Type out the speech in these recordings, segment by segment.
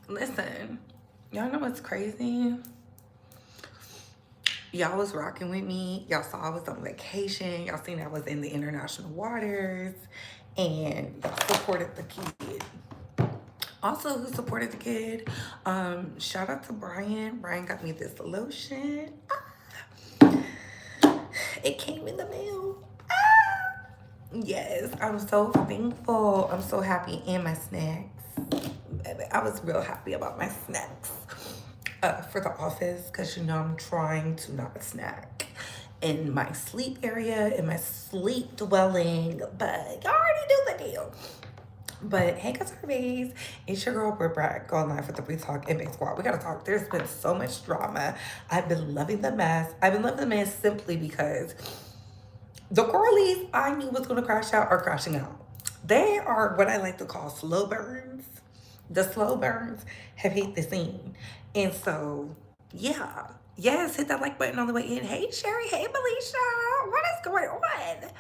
Listen, y'all know what's crazy? Y'all was rocking with me. Y'all saw I was on vacation. Y'all seen I was in the international waters. And y'all supported the kid. Also, who supported the kid? Shout out to Brian. Brian got me this lotion. It came in the mail. Yes, I'm so thankful. I'm so happy. And my snacks. I was real happy about my snacks for the office because you know I'm trying to not snack in my sleep area, in my sleep dwelling, but y'all already knew the deal. But hey, Couture, it's your girl Brittany going live with the Free Talk and Big Squad. We gotta talk. There's been so much drama. I've been loving the mess. I've been loving the mess simply because the girlies I knew was gonna crash out are crashing out. They are what I like to call slow burns. The slow burns have hit the scene. And so, yeah. Yes, hit that like button on the way in. Hey, Sherry. Hey, Melisha. What is going on?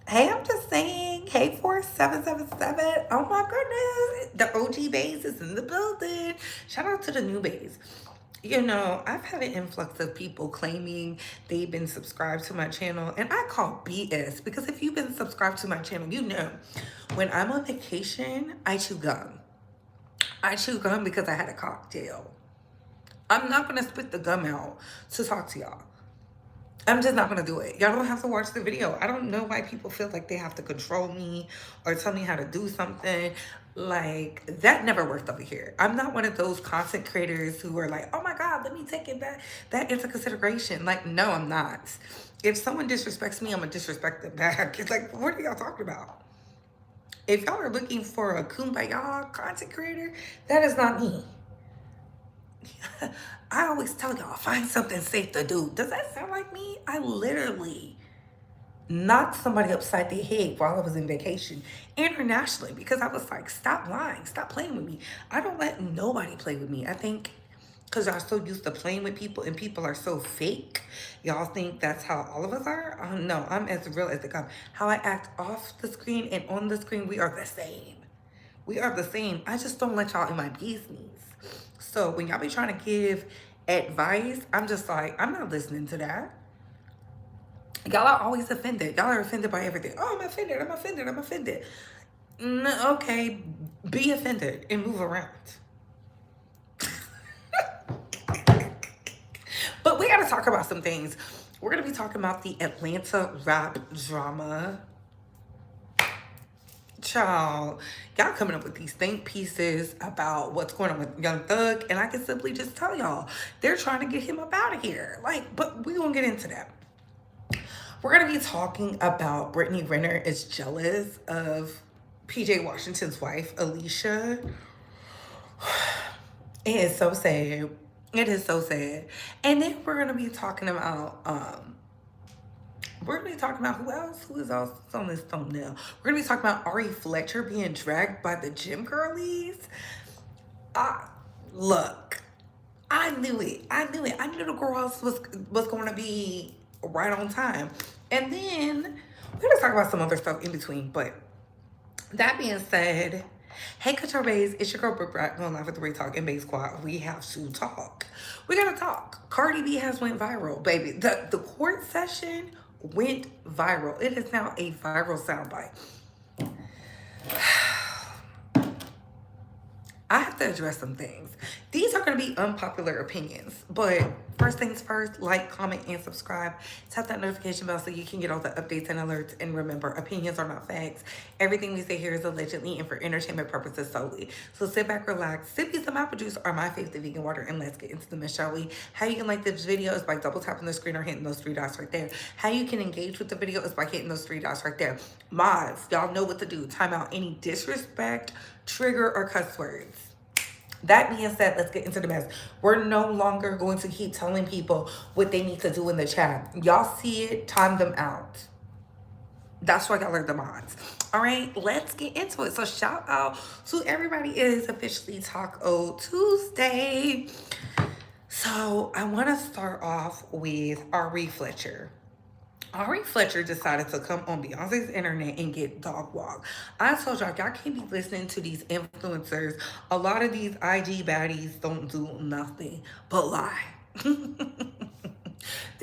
Hey, I'm just saying. Hey, 4777. Oh my goodness. The OG base is in the building. Shout out to the new base. You know, I've had an influx of people claiming they've been subscribed to my channel, and I call BS because if you've been subscribed to my channel, you know when I'm on vacation, I chew gum. I chew gum because I had a cocktail. I'm not gonna spit the gum out to talk to y'all. I'm just not gonna do it. Y'all don't have to watch the video. I don't know why people feel like they have to control me or tell me how to do something. Like, that never worked over here. I'm not one of those content creators who are like, oh my God, let me take it that into consideration. Like, no, I'm not. If someone disrespects me, I'm gonna disrespect them back. It's like, what are y'all talking about? If y'all are looking for a kumbaya content creator, that is not me. I always tell y'all, find something safe to do. Does that sound like me? I literally knocked somebody upside their head while I was in vacation internationally because I was like, stop lying, stop playing with me. I don't let nobody play with me. I think because y'all so used to playing with people and people are so fake, y'all think that's how all of us are. No, I'm as real as they come. How I act off the screen and on the screen, we are the same. We are the same. I just don't let y'all in my business. So when y'all be trying to give advice, I'm just like, I'm not listening to that. Y'all are always offended. Y'all are offended by everything. Oh, I'm offended. I'm offended. I'm offended. Okay, be offended and move around. But we got to talk about some things. We're going to be talking about the Atlanta rap drama. Child, y'all coming up with these think pieces about what's going on with Young Thug, and I can simply just tell y'all, they're trying to get him up out of here. Like, but we gonna get into that. We're gonna be talking about Brittany Renner is jealous of PJ Washington's wife, Alicia. It is so sad. It is so sad. And then we're gonna be talking about we're gonna be talking about who else? Who is else on this thumbnail? We're gonna be talking about Ari Fletcher being dragged by the gym girlies. Ah, look, I knew it. I knew it. I knew the girls was going to be right on time. And then we're gonna talk about some other stuff in between. But that being said, hey Couture Bays, it's your girl Brittany going live with the Retalk and Bay Squad. We have to talk. We gotta talk. Cardi B has went viral, baby. The court session went viral. It is now a viral soundbite. I have to address some things. These are going to be unpopular opinions, but first things first, like, comment, and subscribe. Tap that notification bell so you can get all the updates and alerts. And remember, opinions are not facts. Everything we say here is allegedly and for entertainment purposes solely. So sit back, relax, sip you some apple juice or my favorite vegan water, and let's get into the mess, shall we? How you can like this video is by double tapping the screen or hitting those three dots right there. How you can engage with the video is by hitting those three dots right there. Mods, y'all know what to do. Time out any disrespect, trigger, or cuss words. That being said, let's get into the mess. We're no longer going to keep telling people what they need to do in the chat. Y'all see it, time them out. That's why y'all are the mods. All right, let's get into it. So shout out to everybody. It is officially Taco Tuesday. So I want to start off with Ari Fletcher. Ari Fletcher decided to come on Beyonce's internet and get dog walk. I told y'all can't be listening to these influencers. A lot of these IG baddies don't do nothing but lie.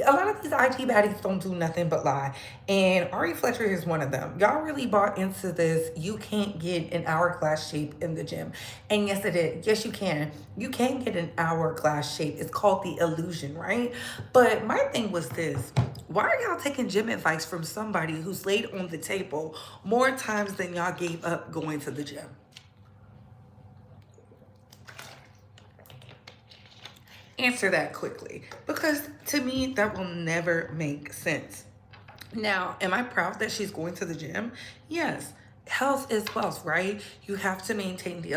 A lot of these IG baddies don't do nothing but lie. And Ari Fletcher is one of them. Y'all really bought into this. You can't get an hourglass shape in the gym. And yes, it is. Yes, you can. You can get an hourglass shape. It's called the illusion, right? But my thing was this. Why are y'all taking gym advice from somebody who's laid on the table more times than y'all gave up going to the gym? Answer that quickly, because to me that will never make sense. Now, am I proud that she's going to the gym? Yes. Health is wealth, right? You have to maintain the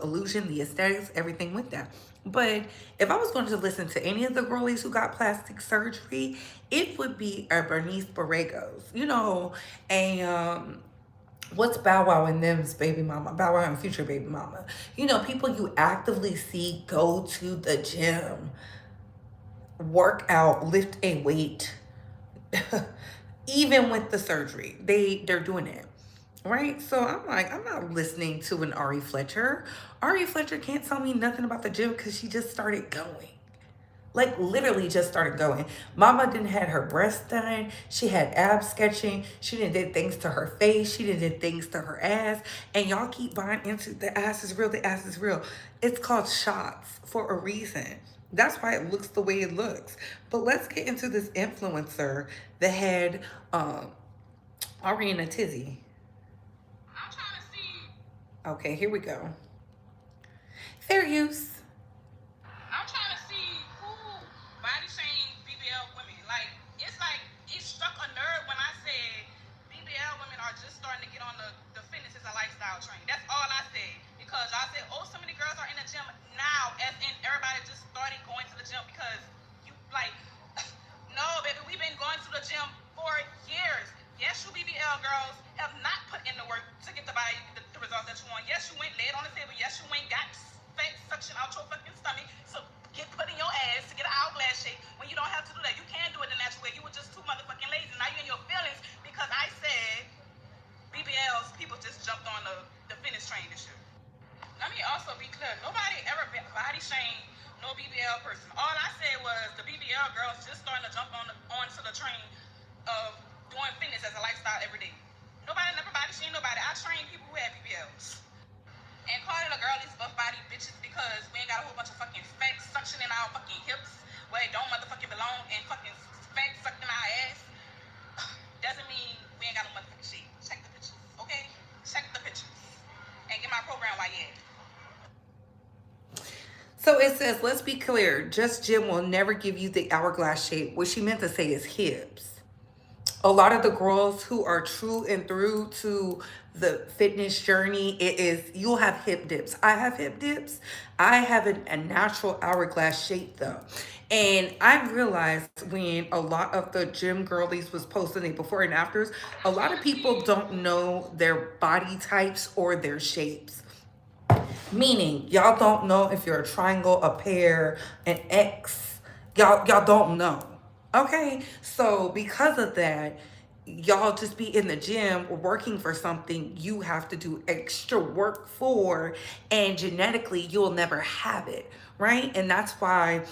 illusion, the aesthetics, everything with that. But if I was going to listen to any of the girlies who got plastic surgery, it would be a Bernice Borregos, a what's Bow Wow and them's baby mama, Bow Wow and Future baby mama. People you actively see go to the gym, work out, lift a weight, even with the surgery. They're doing it. Right? So I'm like, I'm not listening to an Ari Fletcher. Ari Fletcher can't tell me nothing about the gym because she just started going. Like literally just started going. Mama didn't had her breasts done. She had ab sketching. She didn't did things to her face. She didn't did things to her ass. And y'all keep buying into the ass is real. The ass is real. It's called shots for a reason. That's why it looks the way it looks. But let's get into this influencer that had Ari and a tizzy. I'm trying to see. Okay, here we go. Fair use. I'm trying to see who body shame BBL women. Like, it struck a nerve when I said BBL women are just starting to get on the fitness as a lifestyle train. That's all I said. Because y'all said, oh, so many girls are in the gym now, as in everybody just started going to the gym because you, like, no, baby, we've been going to the gym for years. Yes, you BBL girls have not put in the work to get the results that you want. Yes, you went laid on the table. Yes, you went got fat suction out your fucking stomach. So get put in your ass to get an hourglass shape when you don't have to do that. You can do it the natural way. You were just too motherfucking lazy. Now you're in your feelings because I said BBLs, people just jumped on the fitness train this year. Let me also be clear. Nobody ever body shamed no BBL person. All I said was the BBL girls just starting to jump onto the train of doing fitness as a lifestyle every day. Nobody never body shamed nobody. I train people who have BBLs. And calling the girl these buff body bitches because we ain't got a whole bunch of fucking fat suction in our fucking hips where it don't motherfucking belong and fucking fat sucked in our ass doesn't mean we ain't got no motherfucking shit. Check the pictures, okay? Check the pictures. And get my program while you at it. So it says, let's be clear, Just Gym will never give you the hourglass shape. What she meant to say is hips. A lot of the girls who are true and through to the fitness journey, you'll have hip dips. I have hip dips. I have a natural hourglass shape though. And I realized when a lot of the gym girlies was posting it before and afters, a lot of people don't know their body types or their shapes. Meaning, y'all don't know if you're a triangle, a pear, an X. Y'all don't know. Okay? So because of that, y'all just be in the gym working for something you have to do extra work for, and genetically you'll never have it, right? And that's why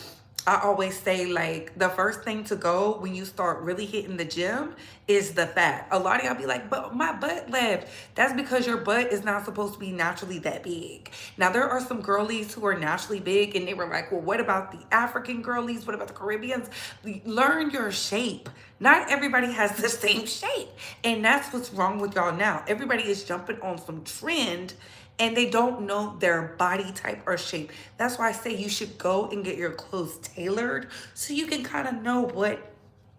I always say, like, the first thing to go when you start really hitting the gym is the fat. A lot of y'all be like, but my butt left. That's because your butt is not supposed to be naturally that big. Now, there are some girlies who are naturally big, and they were like, well, what about the African girlies? What about the Caribbeans? Learn your shape. Not everybody has the same shape. And that's what's wrong with y'all now. Everybody is jumping on some trend and they don't know their body type or shape. That's why I say you should go and get your clothes tailored so you can kind of know what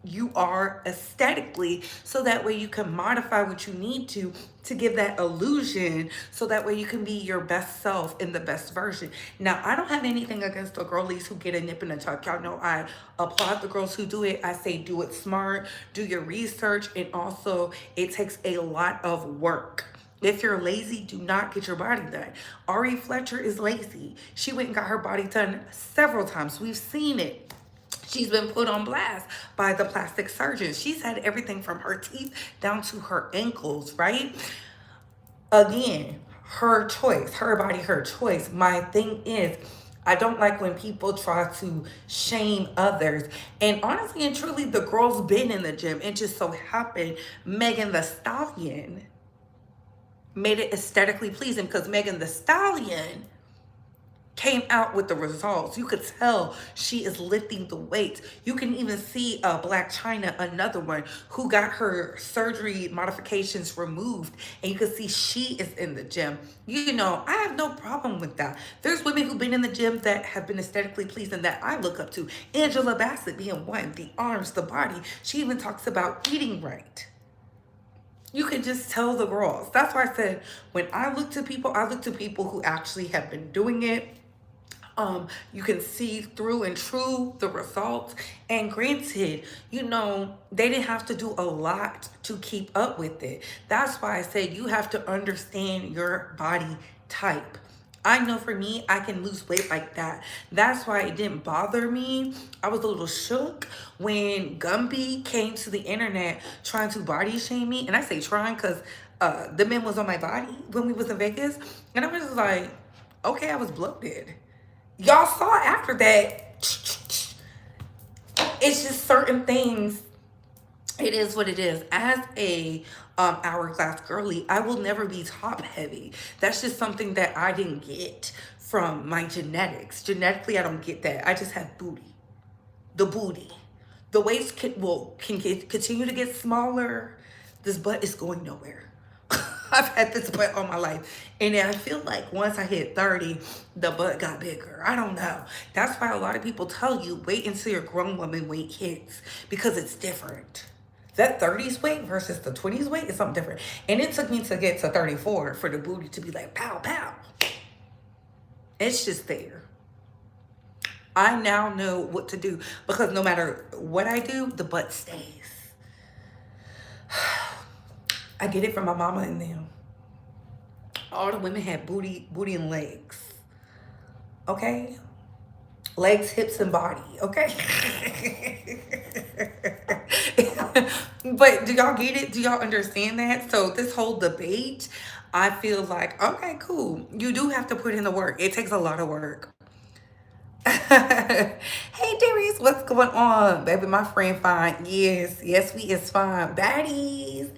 you are aesthetically, so that way you can modify what you need to give that illusion, so that way you can be your best self in the best version. Now, I don't have anything against the girlies who get a nip and a tuck. Y'all know I applaud the girls who do it. I say do it smart, do your research, and also it takes a lot of work. If you're lazy, do not get your body done. Ari Fletcher is lazy. She went and got her body done several times. We've seen it. She's been put on blast by the plastic surgeon. She's had everything from her teeth down to her ankles, right? Again, her choice, her body, her choice. My thing is, I don't like when people try to shame others. And honestly and truly, the girl's been in the gym. It just so happened Megan the Stallion made it aesthetically pleasing, because Megan the Stallion came out with the results. You could tell she is lifting the weights. You can even see Black China, another one, who got her surgery modifications removed. And you can see she is in the gym. You know, I have no problem with that. There's women who've been in the gym that have been aesthetically pleasing that I look up to. Angela Bassett being one, the arms, the body. She even talks about eating right. You can just tell the girls. That's why I said, when I look to people, I look to people who actually have been doing it. You can see through and true the results. And granted, you know, they didn't have to do a lot to keep up with it. That's why I said you have to understand your body type. I know for me, I can lose weight like that. That's why it didn't bother me. I was a little shook when Gumby came to the internet trying to body shame me. And I say trying because the man was on my body when we was in Vegas. And I was just like, okay, I was bloated. Y'all saw after that. It's just certain things. It is what it is. As a hourglass girly, I will never be top heavy. That's just something that I didn't get from my genetics. Genetically, I don't get that. I just have booty. The booty. The waist continue to get smaller. This butt is going nowhere. I've had this butt all my life. And I feel like once I hit 30, the butt got bigger. I don't know. That's why a lot of people tell you, wait until your grown woman weight hits, because it's different. That 30s weight versus the 20s weight is something different. And it took me to get to 34 for the booty to be like, pow, pow. It's just there. I now know what to do, because no matter what I do, the butt stays. I get it from my mama and them. All the women had booty and legs. Okay? Legs, hips, and body. Okay? But do y'all get it? Do y'all understand that? So this whole debate, I feel like, okay, cool. You do have to put in the work. It takes a lot of work. Hey Darius, what's going on? Baby, my friend fine. Yes, we is fine. Baddies.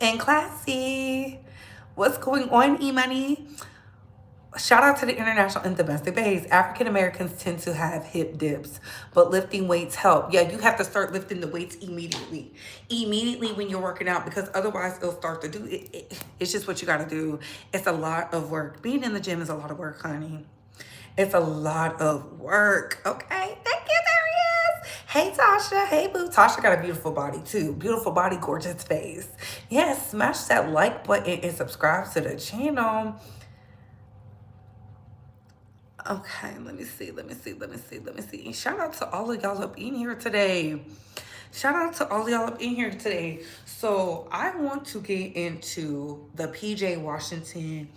And classy. What's going on, E-Money? Shout out to the international and domestic babes. African Americans tend to have hip dips, but lifting weights help. Yeah, you have to start lifting the weights immediately. Immediately when you're working out, because otherwise it'll start to do it. It's just what you got to do. It's a lot of work. Being in the gym is a lot of work, honey. It's a lot of work. Okay, thank you, Darius. Hey, Tasha. Hey, boo. Tasha got a beautiful body, too. Beautiful body, gorgeous face. Yes, smash that like button and subscribe to the channel. Okay, let me see. Shout out to all of y'all up in here today. So I want to get into the PJ Washington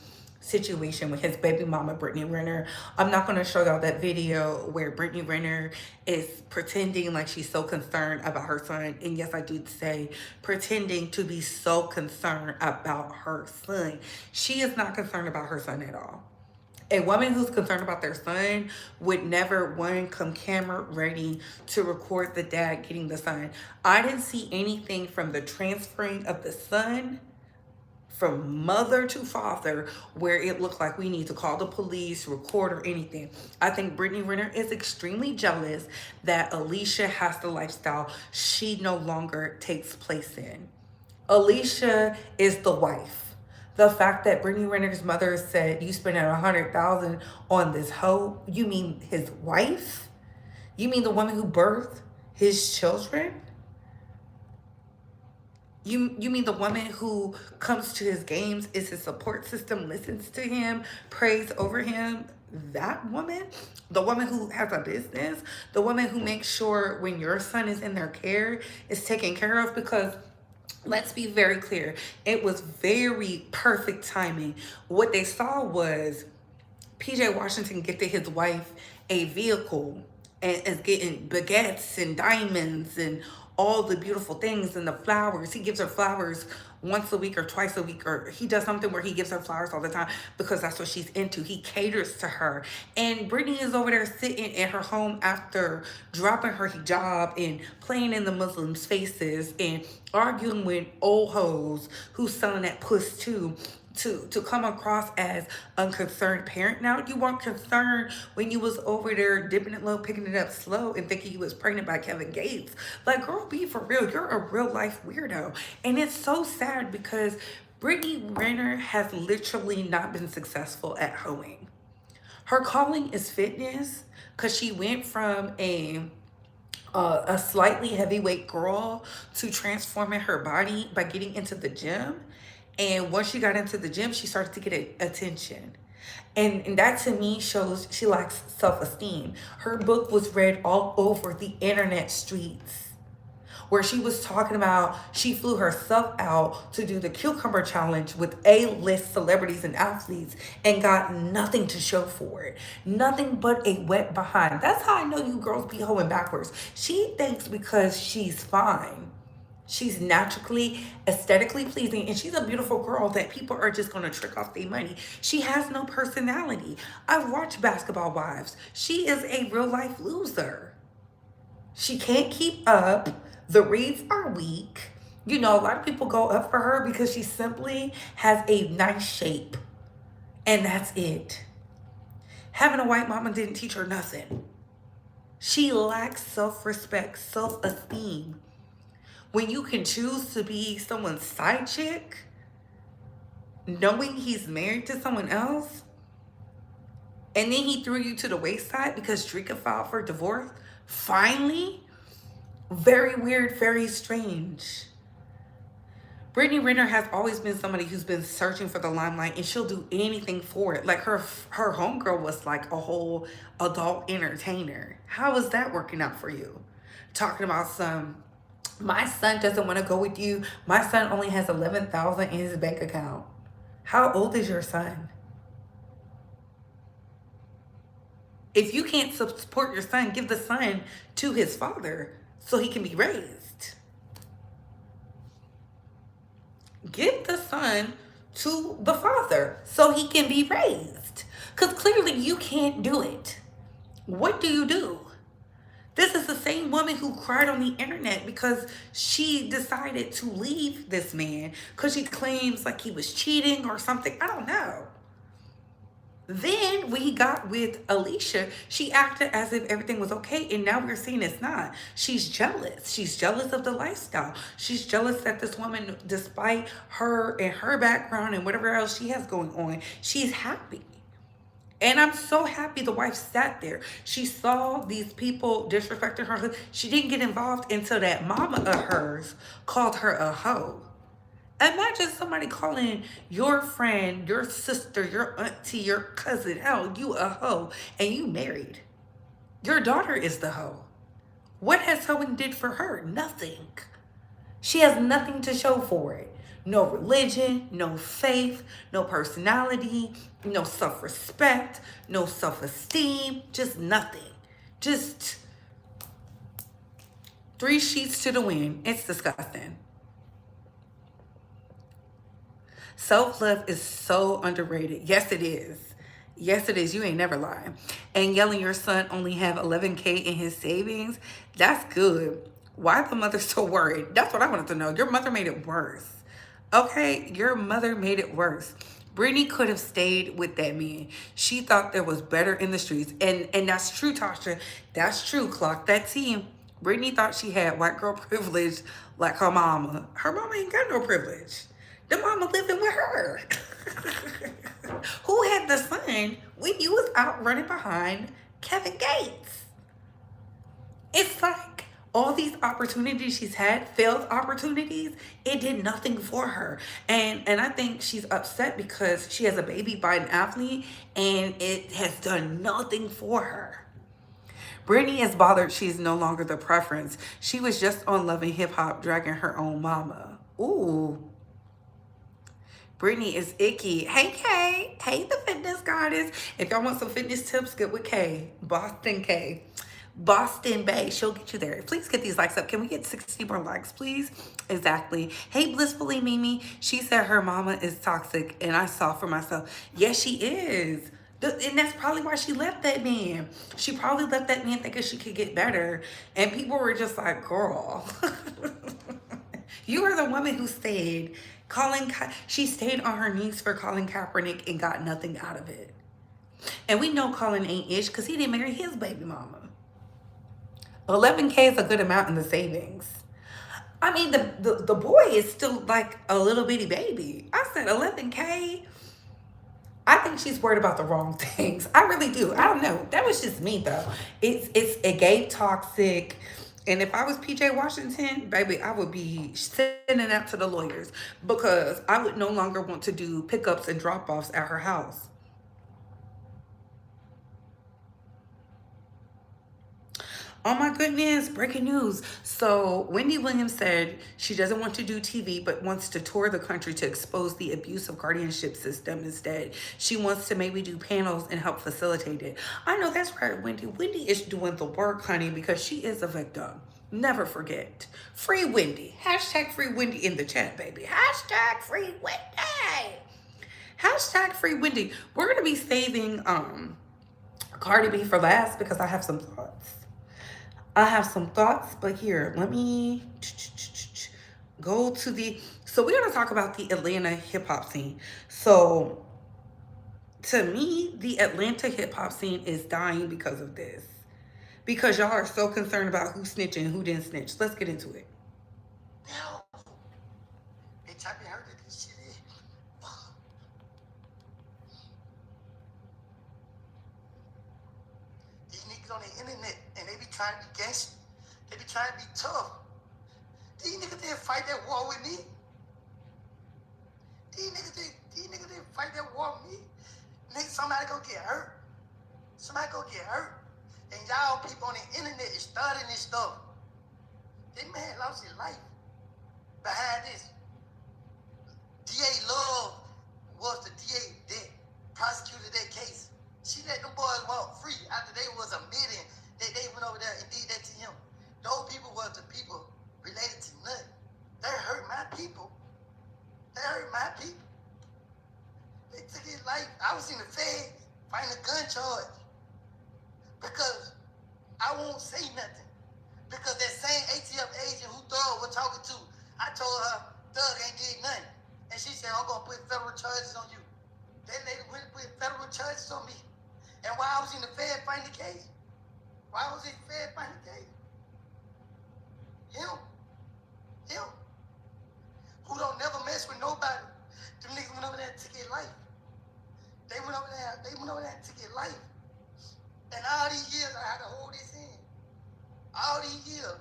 situation with his baby mama, Brittany Renner. I'm not going to show y'all that video where Brittany Renner is pretending like she's so concerned about her son. And yes, I do say pretending to be so concerned about her son. She is not concerned about her son at all. A woman who's concerned about their son would never, one, come camera ready to record the dad getting the son. I didn't see anything from the transferring of the son from mother to father where it looked like we need to call the police, record, or anything. I think Brittany Renner is extremely jealous that Alicia has the lifestyle she no longer takes place in. Alicia is the wife. The fact that Brittany Renner's mother said, you spent $100,000 on this hoe, you mean his wife? You mean the woman who birthed his children? You mean the woman who comes to his games, is his support system, listens to him, prays over him? That woman? The woman who has a business? The woman who makes sure when your son is in their care, is taken care of? Because let's be very clear, it was very perfect timing. What they saw was PJ Washington gifted his wife a vehicle and is getting baguettes and diamonds and all the beautiful things and the flowers. He gives her flowers once a week or twice a week, or he does something where he gives her flowers all the time because that's what she's into. He caters to her. And Brittany is over there sitting in her home after dropping her hijab and playing in the Muslims' faces and arguing with old hoes who's selling that puss too, to come across as unconcerned parent. Now you weren't concerned when you was over there dipping it low, picking it up slow, and thinking you was pregnant by Kevin Gates. Like, girl, be for real. You're a real life weirdo. And it's so sad because Brittany Renner has literally not been successful at hoeing. Her calling is fitness because she went from a slightly heavyweight girl to transforming her body by getting into the gym. And once she got into the gym, she started to get attention. And that to me shows she lacks self-esteem. Her book was read all over the internet streets, where she was talking about she flew herself out to do the cucumber challenge with A-list celebrities and athletes and got nothing to show for it. Nothing but a wet behind. That's how I know you girls be hoeing backwards. She thinks because she's fine, she's naturally aesthetically pleasing, and she's a beautiful girl that people are just going to trick off their money. She has no personality. I've watched Basketball Wives. She is a real life loser. She can't keep up. The reads are weak. You know, a lot of people go up for her because she simply has a nice shape. And that's it. Having a white mama didn't teach her nothing. She lacks self-respect, self-esteem. When you can choose to be someone's side chick, knowing he's married to someone else, and then he threw you to the wayside because Drika filed for divorce, finally, very weird, very strange. Brittany Renner has always been somebody who's been searching for the limelight, and she'll do anything for it. Like her homegirl was like a whole adult entertainer. How is that working out for you? Talking about my son doesn't want to go with you. My son only has 11,000 in his bank account. How old is your son? If you can't support your son, give the son to his father so he can be raised. Give the son to the father so he can be raised. Because clearly you can't do it. What do? This is the same woman who cried on the internet because she decided to leave this man because she claims like he was cheating or something. I don't know. Then when he got with Alicia, she acted as if everything was okay, and now we're seeing it's not. She's jealous. She's jealous of the lifestyle. She's jealous that this woman, despite her and her background and whatever else she has going on, she's happy. And I'm so happy the wife sat there. She saw these people disrespecting her. She didn't get involved until that mama of hers called her a hoe. Imagine somebody calling your friend, your sister, your auntie, your cousin, hell, you a hoe, and you married. Your daughter is the hoe. What has hoeing did for her? Nothing. She has nothing to show for it. No religion, no faith, no personality, no self-respect, no self-esteem, just nothing. Just 3 sheets to the wind. It's disgusting. Self-love is so underrated. Yes, it is. Yes, it is. You ain't never lying. And yelling your son only have 11K in his savings, that's good. Why the mother so worried? That's what I wanted to know. Your mother made it worse. Okay, your mother made it worse. Brittany could have stayed with that man. She thought there was better in the streets. And that's true, Tasha. That's true. Clock that T. Brittany thought she had white girl privilege like her mama. Her mama ain't got no privilege. The mama living with her. Who had the son when you was out running behind Kevin Gates? It's like all these opportunities she's had, failed opportunities, it did nothing for her. And I think she's upset because she has a baby by an athlete and it has done nothing for her. Brittany is bothered she's no longer the preference. She was just on Love and Hip Hop dragging her own mama. Ooh. Brittany is icky. Hey, Kay. Hey, the fitness goddess. If y'all want some fitness tips, get with Kay. Boston Kay. Boston Bay. She'll get you there. Please get these likes up. Can we get 60 more likes, please? Exactly. Hey, Blissfully Mimi. She said her mama is toxic, and I saw for myself. Yes, she is. And that's probably why she left that man. She probably left that man thinking she could get better. And people were just like, girl, you are the woman who stayed. She stayed on her knees for Colin Kaepernick and got nothing out of it. And we know Colin ain't ish because he didn't marry his baby mama. 11K is a good amount in the savings. I mean, the boy is still like a little bitty baby. I said 11K. I think she's worried about the wrong things. I really do. I don't know. That was just me though. It's a gay toxic. And if I was PJ Washington, baby, I would be sending that to the lawyers because I would no longer want to do pickups and drop-offs at her house. Oh my goodness, breaking news. So Wendy Williams said she doesn't want to do TV, but wants to tour the country to expose the abusive guardianship system instead. She wants to maybe do panels and help facilitate it. I know that's right, Wendy. Wendy is doing the work, honey, because she is a victim. Never forget. Free Wendy. Hashtag free Wendy in the chat, baby. Hashtag free Wendy. Hashtag free Wendy. We're going to be saving Cardi B for last because I have some thoughts. But here, let me go to so we're going to talk about the Atlanta hip hop scene. So to me, the Atlanta hip hop scene is dying because of this. Because y'all are so concerned about who snitched and who didn't snitch. Let's get into it. No. Bitch, I been heard that this shit is. These niggas on the internet and they be trying to be gangster. They be trying to be tough. These niggas didn't fight that war with me. These niggas didn't fight that war with me. Niggas, somebody go get hurt. And y'all people on the internet is starting this stuff. This man lost his life behind this. DA Love was the DA that prosecuted that case. She let them boys walk free after they was admitting that they went over there and did that to him. Those people was the people related to nothing. They hurt my people. They took his life. I was in the feds fighting a gun charge. Because I won't say nothing. Because that same ATL agent who Thug was talking to, I told her, Thug ain't did nothing. And she said, I'm going to put federal charges on you. That lady went and put federal charges on me. And while I was in the Fed fighting the case, Him. Who don't never mess with nobody. Them niggas went over there and took his life. They went over there and took his life. And all these years I had to hold this in. All these years.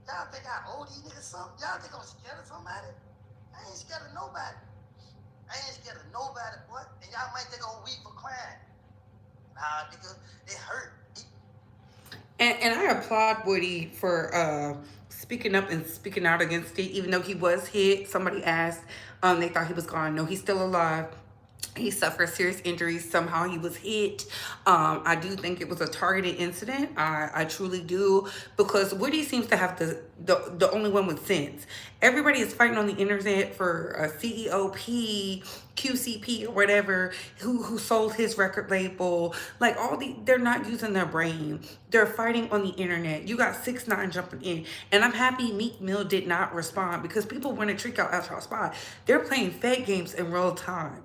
Y'all think I owe these niggas something? Y'all think I'm scared of somebody? I ain't scared of nobody. Boy. And y'all might think I'm weak for crying. Nah, nigga, it hurt. And I applaud Woody for speaking up and speaking out against it, even though he was hit. Somebody asked, they thought he was gone. No, he's still alive. He suffered serious injuries. Somehow he was hit. I do think it was a targeted incident. I truly do, because Woody seems to have the only one with sense. Everybody is fighting on the internet for a CEOP, QCP, or whatever, who sold his record label. Like they're not using their brain. They're fighting on the internet. You got 6ix9ine jumping in, and I'm happy Meek Mill did not respond because people want to trick out after a spot. They're playing fake games in real time.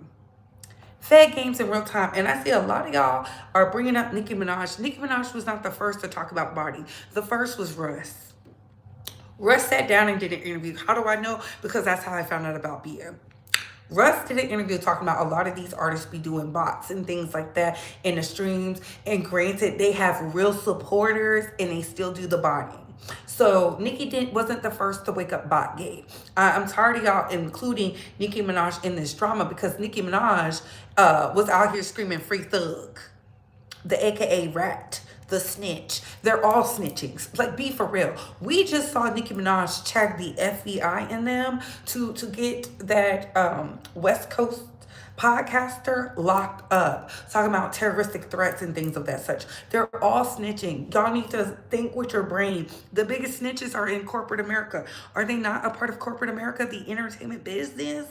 And I see a lot of y'all are bringing up Nicki Minaj. Nicki Minaj was not the first to talk about body. The first was Russ. Russ sat down and did an interview. How do I know? Because that's how I found out about BM. Russ did an interview talking about a lot of these artists be doing bots and things like that in the streams. And granted, they have real supporters and they still do the botting. So Nicki wasn't the first to wake up Botgate. I'm tired of y'all including Nicki Minaj in this drama because Nicki Minaj was out here screaming free thug, the AKA rat, the snitch. They're all snitchings. Like, be for real. We just saw Nicki Minaj tag the FBI in them to get that West Coast Podcaster locked up, talking about terroristic threats and things of that such. They're all snitching. Y'all need to think with your brain. The biggest snitches are in corporate America. Are they not a part of corporate America, the entertainment business?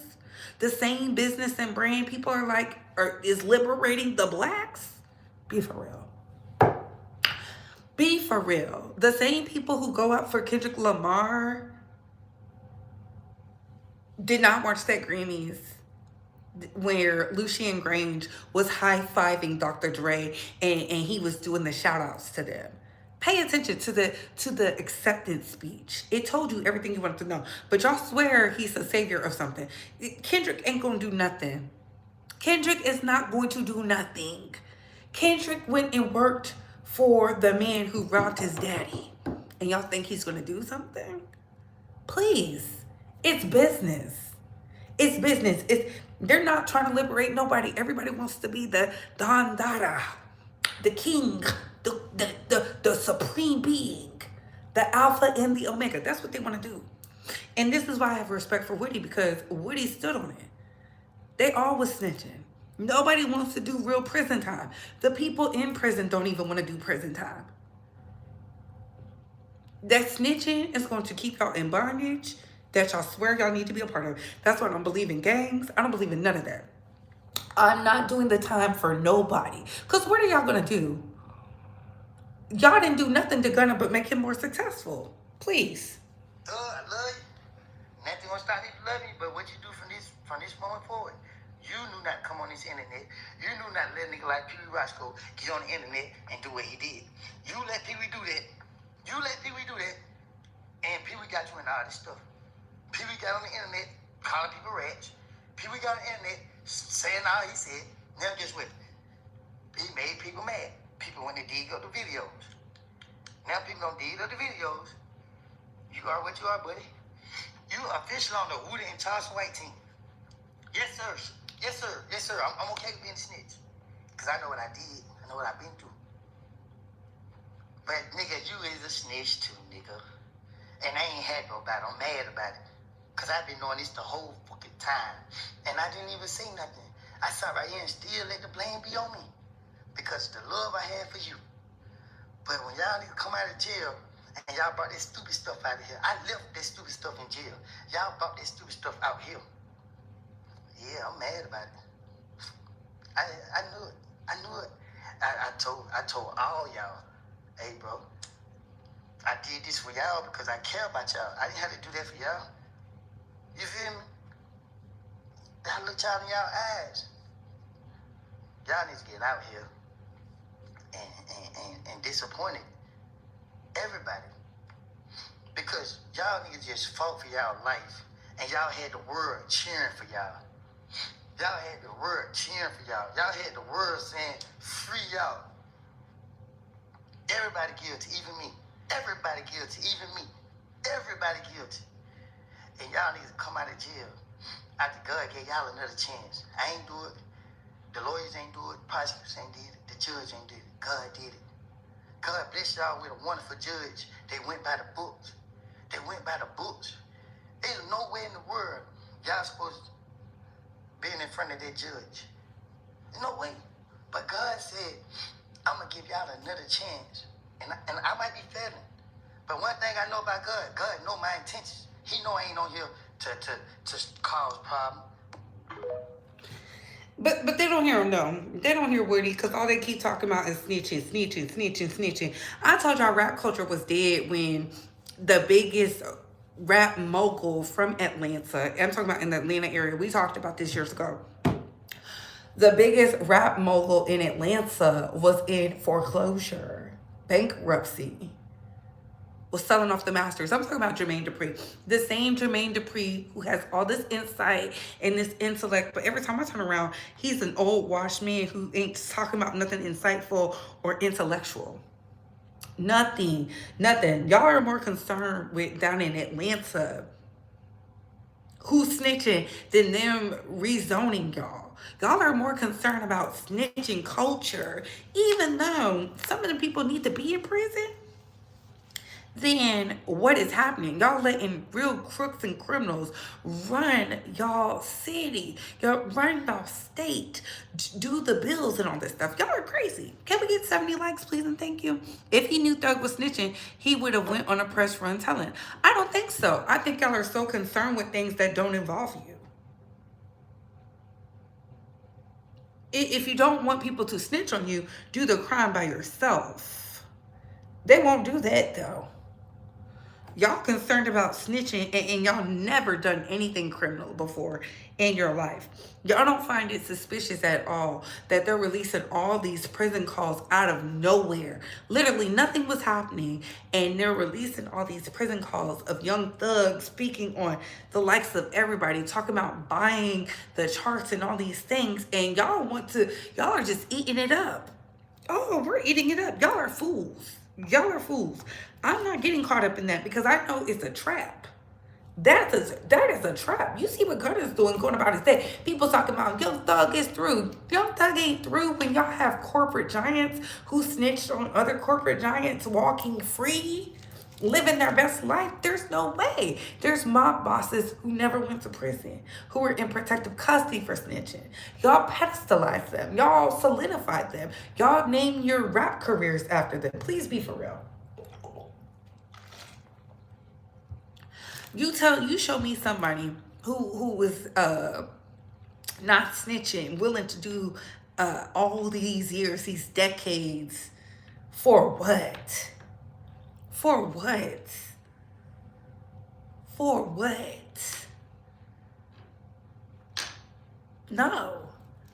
The same business and brand people are like, is liberating the blacks? Be for real. Be for real. The same people who go out for Kendrick Lamar did not watch that Grammys where Lucien Grange was high-fiving Dr. Dre and he was doing the shout-outs to them. Pay attention to the acceptance speech. It told you everything you wanted to know. But y'all swear he's a savior of something. Kendrick ain't gonna do nothing. Kendrick is not going to do nothing. Kendrick went and worked for the man who robbed his daddy. And y'all think he's gonna do something? Please. It's business. It's business. They're not trying to liberate nobody. Everybody wants to be the Don Dada, the king, the supreme being, the alpha and the omega. That's what they want to do. And this is why I have respect for Woody, because Woody stood on it. They all was snitching. Nobody wants to do real prison time. The people in prison don't even want to do prison time. That snitching is going to keep y'all in bondage that y'all swear y'all need to be a part of. That's why I don't believe in gangs. I don't believe in none of that. I'm not doing the time for nobody. Because what are y'all going to do? Y'all didn't do nothing to Gunna but make him more successful. Please. I love you. Nothing gonna stop me from loving you, but what you do from this moment forward, you knew not to come on this internet. You knew not to let a nigga like Pee Wee Roscoe get on the internet and do what he did. You let Pee Wee do that. And Pee Wee got you in all this stuff. Pee Wee got on the internet calling people rats. Pee Wee got on the internet saying all he said. Now guess what? He made people mad. People when they dig up the videos. Now people don't dig up the videos. You are what you are, buddy. You official on the Woody and Charleston White team. Yes, sir. I'm okay with being a snitch. Because I know what I did. I know what I've been through. But, nigga, you is a snitch too, nigga. And I ain't happy about it. I'm mad about it. Because I've been doing this the whole fucking time. And I didn't even say nothing. I sat right here and still let the blame be on me. Because the love I had for you. But when y'all niggas come out of jail, and y'all brought this stupid stuff out of here. I left this stupid stuff in jail. Y'all brought this stupid stuff out here. Yeah, I'm mad about it. I knew it. I told all y'all, hey bro, I did this for y'all because I care about y'all. I didn't have to do that for y'all. You feel me? I looked y'all in y'all eyes. Y'all need to get out here and disappointed everybody. Because y'all niggas just fought for y'all life. And y'all had the world cheering for y'all. Y'all had the world cheering for y'all. Y'all had the world saying, free y'all. Everybody guilty, even me. Everybody guilty, even me. Everybody guilty. And y'all niggas come out of jail after God gave y'all another chance. I ain't do it. The lawyers ain't do it. Prosecutors ain't did it. The judge ain't did it. God did it. God bless y'all with a wonderful judge. They went by the books. There's no way in the world y'all supposed to be in front of that judge. No way. But God said, I'm going to give y'all another chance. And I might be failing. But one thing I know about God know my intentions. He know I ain't on here to cause problems. But they don't hear him though. They don't hear Woody because all they keep talking about is snitching. I told y'all rap culture was dead when the biggest rap mogul from Atlanta, I'm talking about in the Atlanta area, we talked about this years ago. The biggest rap mogul in Atlanta was in foreclosure, bankruptcy, was selling off the masters. I'm talking about Jermaine Dupri. The same Jermaine Dupri who has all this insight and this intellect, but every time I turn around, he's an old washed man who ain't talking about nothing insightful or intellectual. Nothing. Y'all are more concerned with down in Atlanta who's snitching than them rezoning y'all. Y'all are more concerned about snitching culture, even though some of the people need to be in prison. then what is happening? Y'all letting real crooks and criminals run y'all city, y'all run y'all state, do the bills and all this stuff. Y'all are crazy. Can we get 70 likes, please, and thank you? If he knew Thug was snitching, he would have went on a press run telling. I don't think so. I think y'all are so concerned with things that don't involve you. If you don't want people to snitch on you, do the crime by yourself. They won't do that, though. Y'all concerned about snitching and y'all never done anything criminal before in your life. Y'all don't find it suspicious at all that they're releasing all these prison calls out of nowhere. Literally nothing was happening and they're releasing all these prison calls of young thugs speaking on the likes of everybody, talking about buying the charts and all these things, and y'all are just eating it up. Oh, we're eating it up. Y'all are fools. Y'all are fools. I'm not getting caught up in that because I know it's a trap. That is a trap. You see what Gunna's doing, going about his day. People talking about Young Thug is through. Young Thug ain't through when y'all have corporate giants who snitched on other corporate giants walking free, living their best life. There's no way. There's mob bosses who never went to prison, who were in protective custody for snitching. Y'all pedestalized them. Y'all solidified them. Y'all name your rap careers after them. Please be for real. You show me somebody who was not snitching, willing to do all these years, these decades, for what? For what? For what? No.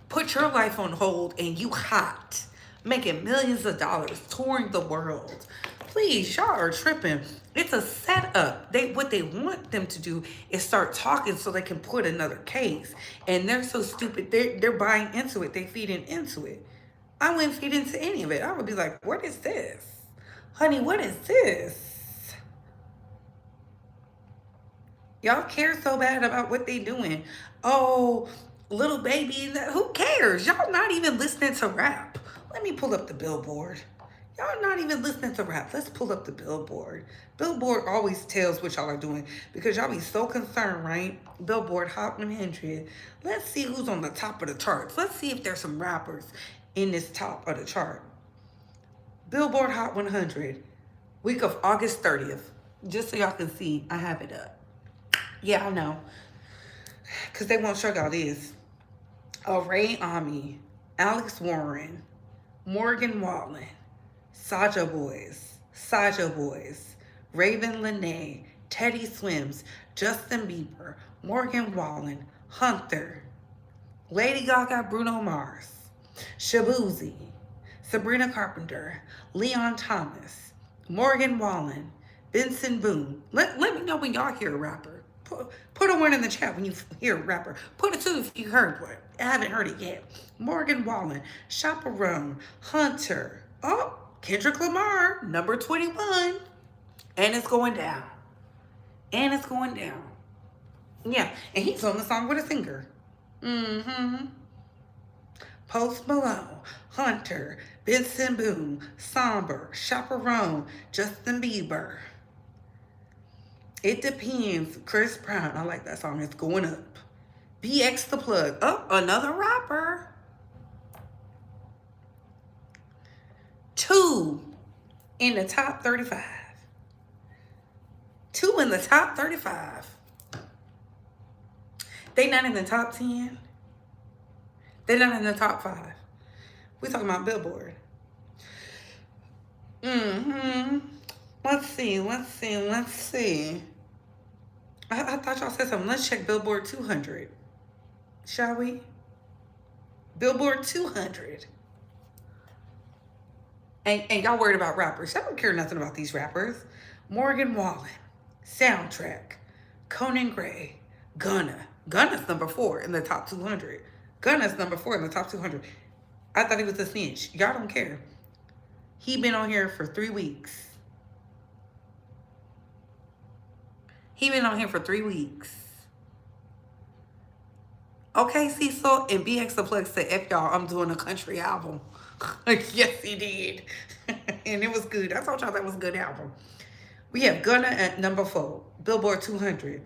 Put your life on hold and you hot, making millions of dollars, touring the world. Please, y'all are tripping. It's a setup. What they want them to do is start talking so they can put another case. And they're so stupid. They're buying into it. They feeding into it. I wouldn't feed into any of it. I would be like, what is this? Honey, what is this? Y'all care so bad about what they doing. Oh, little baby, who cares? Y'all not even listening to rap. Let me pull up the Billboard. Y'all not even listening to rap. Let's pull up the Billboard. Billboard always tells what y'all are doing because y'all be so concerned, right? Billboard Hot 100. Let's see who's on the top of the charts. Let's see if there's some rappers in this top of the chart. Billboard Hot 100, week of August 30th. Just so y'all can see, I have it up. Yeah, I know. Because they won't show y'all this. Ray Ami, Alex Warren, Morgan Wallen, Saja Boys, Raven Lene, Teddy Swims, Justin Bieber, Morgan Wallen, Hunter, Lady Gaga, Bruno Mars, Shabuzi, Sabrina Carpenter, Leon Thomas, Morgan Wallen, Benson Boone. Let me know when y'all hear a rapper. Put a one in the chat when you hear a rapper. Put a two if you heard one. I haven't heard it yet. Morgan Wallen, Chaperone, Hunter. Oh, Kendrick Lamar, number 21. And it's going down. And it's going down. Yeah, and he's on the song with a singer. Mm-hmm. Post Malone, Hunter, Benson Boone, Somber, Chaperone, Justin Bieber. It Depends, Chris Brown. I like that song. It's going up. BX the Plug. Oh, another rapper. 2 in the top 35. 2 in the top 35. They not in the top 10. They're not in the top 5. We're talking about Billboard. Let's see. I thought y'all said something. Let's check Billboard 200. Shall we? Billboard 200. And y'all worried about rappers. I don't care nothing about these rappers. Morgan Wallen, Soundtrack, Conan Gray, Gunna. Gunna's number 4 in the top 200. Gunna's number 4 in the top 200. I thought he was a snitch. Y'all don't care. He been on here for 3 weeks. Okay, Cecil, and BX the Plug said, F y'all, I'm doing a country album. Yes, he did. And it was good. I told y'all that was a good album. We have Gunna at number 4, Billboard 200.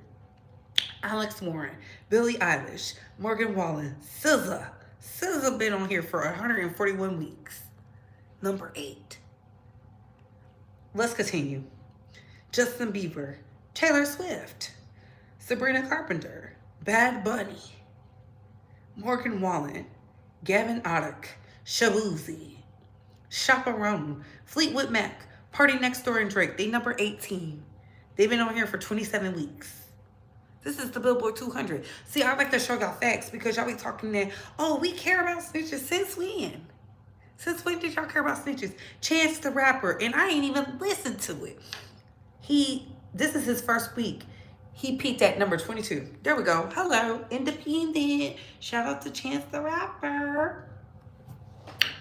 Alex Warren, Billie Eilish, Morgan Wallen, SZA. SZA been on here for 141 weeks. Number 8. Let's continue. Justin Bieber, Taylor Swift, Sabrina Carpenter, Bad Bunny, Morgan Wallen, Gavin Oddick, Shabuzi, Chaperone, Fleetwood Mac, Party Next Door, and Drake. They number 18. They've been on here for 27 weeks. This is the Billboard 200. See, I like to show y'all facts because y'all be talking that, oh, we care about snitches. Since when? Since when did y'all care about snitches? Chance the Rapper, and I ain't even listened to it. This is his first week. He peaked at number 22. There we go. Hello, independent. Shout out to Chance the Rapper.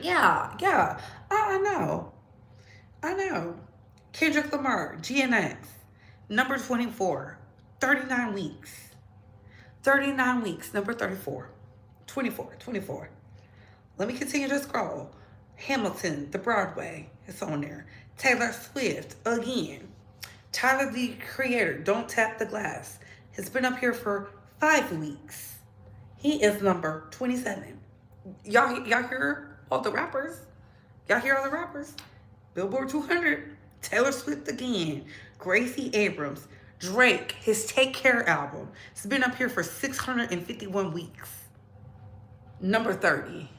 Yeah. I know. Kendrick Lamar, GNX, number 24, 39 weeks. 39 weeks, number 34. 24. Let me continue to scroll. Hamilton, the Broadway, it's on there. Taylor Swift, again. Tyler, the Creator, Don't Tap the Glass, has been up here for 5 weeks. He is number 27. Y'all hear all the rappers? Billboard 200, Taylor Swift again. Gracie Abrams, Drake, his Take Care album. It's been up here for 651 weeks. Number 30.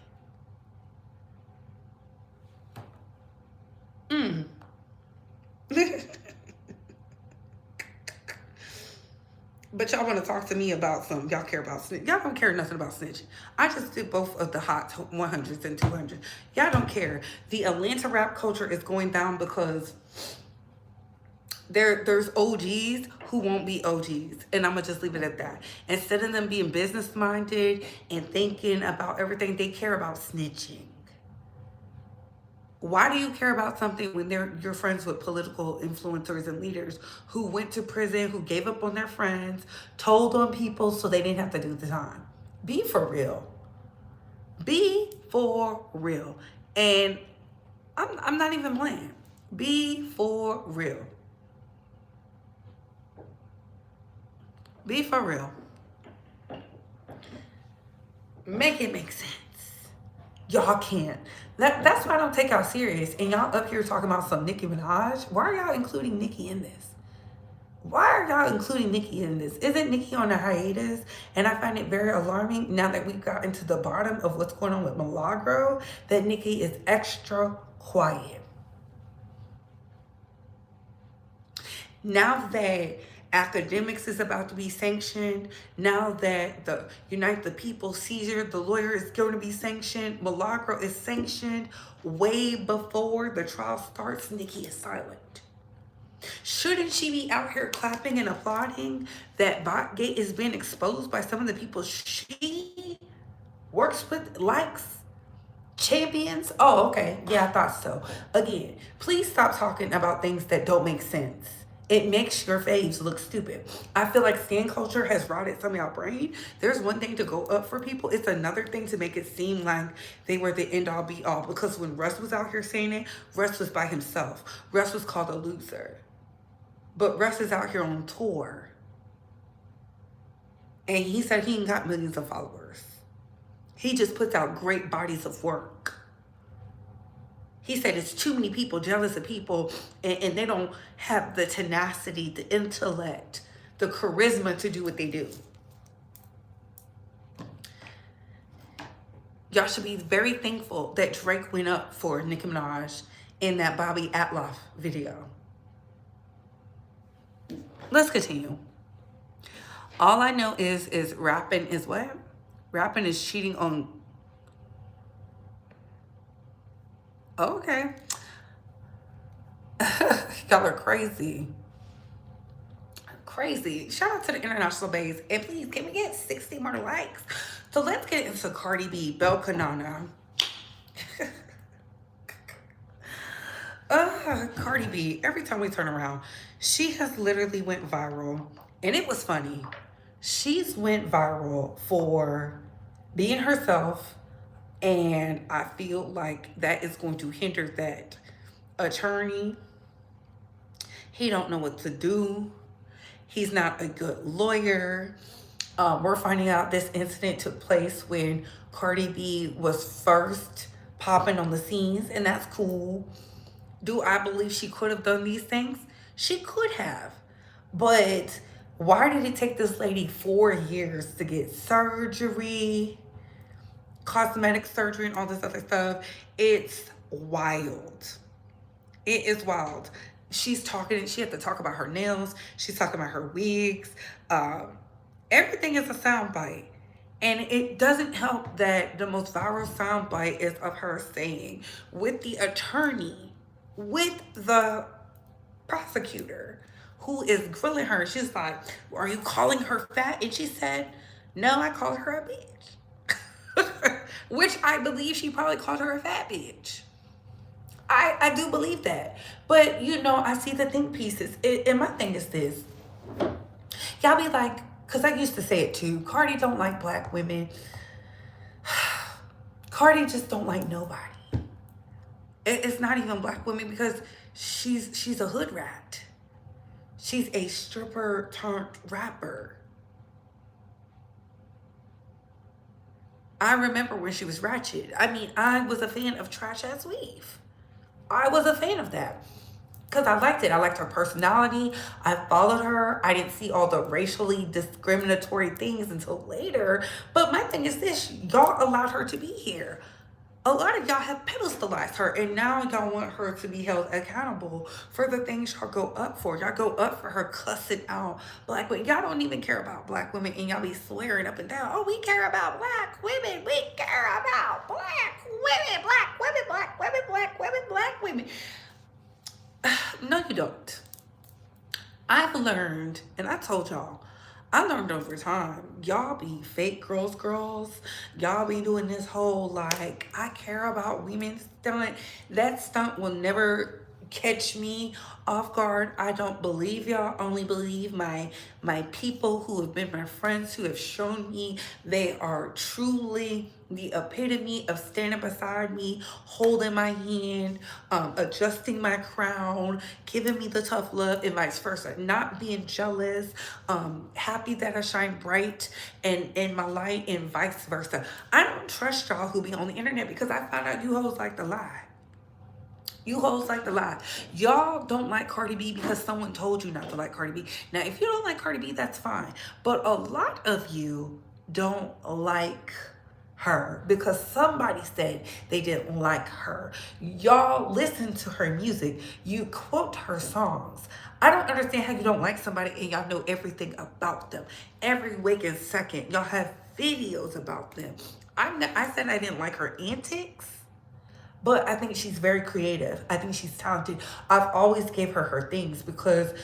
But y'all want to talk to me about some. Y'all care about snitch. Y'all don't care nothing about snitch. I just did both of the hot 100s and 200s. Y'all don't care. The Atlanta rap culture is going down because there's OGs who won't be OGs. And I'm going to just leave it at that. Instead of them being business minded and thinking about everything, they care about snitching. Why do you care about something when you're friends with political influencers and leaders who went to prison, who gave up on their friends, told on people so they didn't have to do the time? Be for real. And I'm not even playing. Be for real. Make it make sense. Y'all can't. That's why I don't take y'all serious. And y'all up here talking about some Nicki Minaj. Why are y'all including Nicki in this? Isn't Nicki on a hiatus? And I find it very alarming now that we've gotten to the bottom of what's going on with Milagro, that Nicki is extra quiet. Now that academics is about to be sanctioned, now that the Unite the People seizure, the lawyer is going to be sanctioned, Milagro is sanctioned way before the trial starts, Nicki is silent. Shouldn't she be out here clapping and applauding that Botgate is being exposed by some of the people she works with, likes, champions? Oh, okay. Yeah, I thought so. Again, please stop talking about things that don't make sense. It makes your faves look stupid. I feel like stan culture has rotted some of y'all brain. There's one thing to go up for people. It's another thing to make it seem like they were the end all be all. Because when Russ was out here saying it, Russ was by himself. Russ was called a loser. But Russ is out here on tour. And he said he ain't got millions of followers. He just puts out great bodies of work. He said it's too many people jealous of people and they don't have the tenacity, the intellect, the charisma to do what they do. Y'all should be very thankful that Drake went up for Nicki Minaj in that Bobby Atloff video. Let's continue. All I know is rapping is what? Rapping is cheating on... Okay. Y'all are crazy. Shout out to the international babes. And please, can we get 60 more likes? So let's get into Cardi B, Bel Canana. Cardi B, every time we turn around, she has literally went viral. And it was funny. She's went viral for being herself. And I feel like that is going to hinder that attorney. He don't know what to do. He's not a good lawyer. We're finding out this incident took place when Cardi B was first popping on the scenes, and that's cool. Do I believe she could have done these things? She could have. But why did it take this lady 4 years to get surgery, cosmetic surgery, and all this other stuff? It's wild. It is wild. She's talking, she had to talk about her nails. She's talking about her wigs. Um, Everything is a soundbite. And it doesn't help that the most viral soundbite is of her saying, with the attorney, with the prosecutor who is grilling her, she's like, are you calling her fat? And she said, no, I called her a bitch. Which I believe she probably called her a fat bitch. I do believe that. But, I see the think pieces. And my thing is this. Y'all be like, because I used to say it too, Cardi don't like black women. Cardi just don't like nobody. It's not even black women because she's a hood rat. She's a stripper turned rapper. I remember when she was ratchet. I mean, I was a fan of Trash Ass Weave. I was a fan of that because I liked it. I liked her personality. I followed her. I didn't see all the racially discriminatory things until later. But my thing is this, y'all allowed her to be here. A lot of y'all have pedestalized her, and now y'all want her to be held accountable for the things y'all go up for. Y'all go up for her cussing out black women. Y'all don't even care about black women, and y'all be swearing up and down, oh, we care about black women. We care about black women, black women, black women, black women, black women. No, you don't. I've learned, and I told y'all, I learned over time, y'all be fake girls. Y'all be doing this whole, like, I care about women stunt. That stunt will never catch me off guard. I don't believe y'all. Only believe my people who have been my friends, who have shown me they are truly the epitome of standing beside me, holding my hand, adjusting my crown, giving me the tough love, and vice versa. Not being jealous, happy that I shine bright and in my light, and vice versa. I don't trust y'all who be on the internet because I found out you hoes like to lie. You hoes like to lie. Y'all don't like Cardi B because someone told you not to like Cardi B. Now, if you don't like Cardi B, that's fine. But a lot of you don't like her because somebody said they didn't like her. Y'all listen to her music. You quote her songs. I don't understand how you don't like somebody and y'all know everything about them. Every waking second, y'all have videos about them. I said I didn't like her antics. But I think she's very creative. I think she's talented. I've always gave her things because,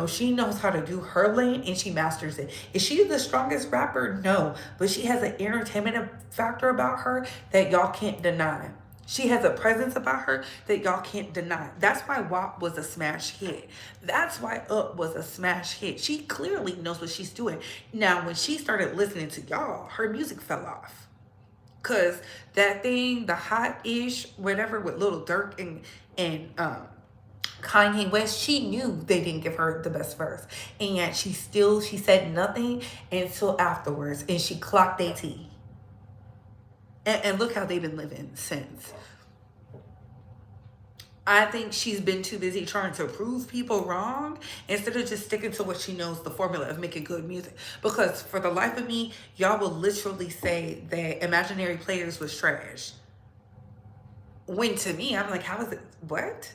she knows how to do her lane and she masters it. Is she the strongest rapper? No. But she has an entertainment factor about her that y'all can't deny. She has a presence about her that y'all can't deny. That's why WAP was a smash hit. That's why Up was a smash hit. She clearly knows what she's doing. Now, when she started listening to y'all, her music fell off. Cause that thing, the hot-ish, whatever, with Lil Durk and Kanye West, she knew they didn't give her the best verse. And yet she said nothing until afterwards. And she clocked their tea. And look how they've been living since. I think she's been too busy trying to prove people wrong instead of just sticking to what she knows, the formula of making good music. Because for the life of me, y'all will literally say that Imaginary Players was trash. When to me, I'm like, how is it? What?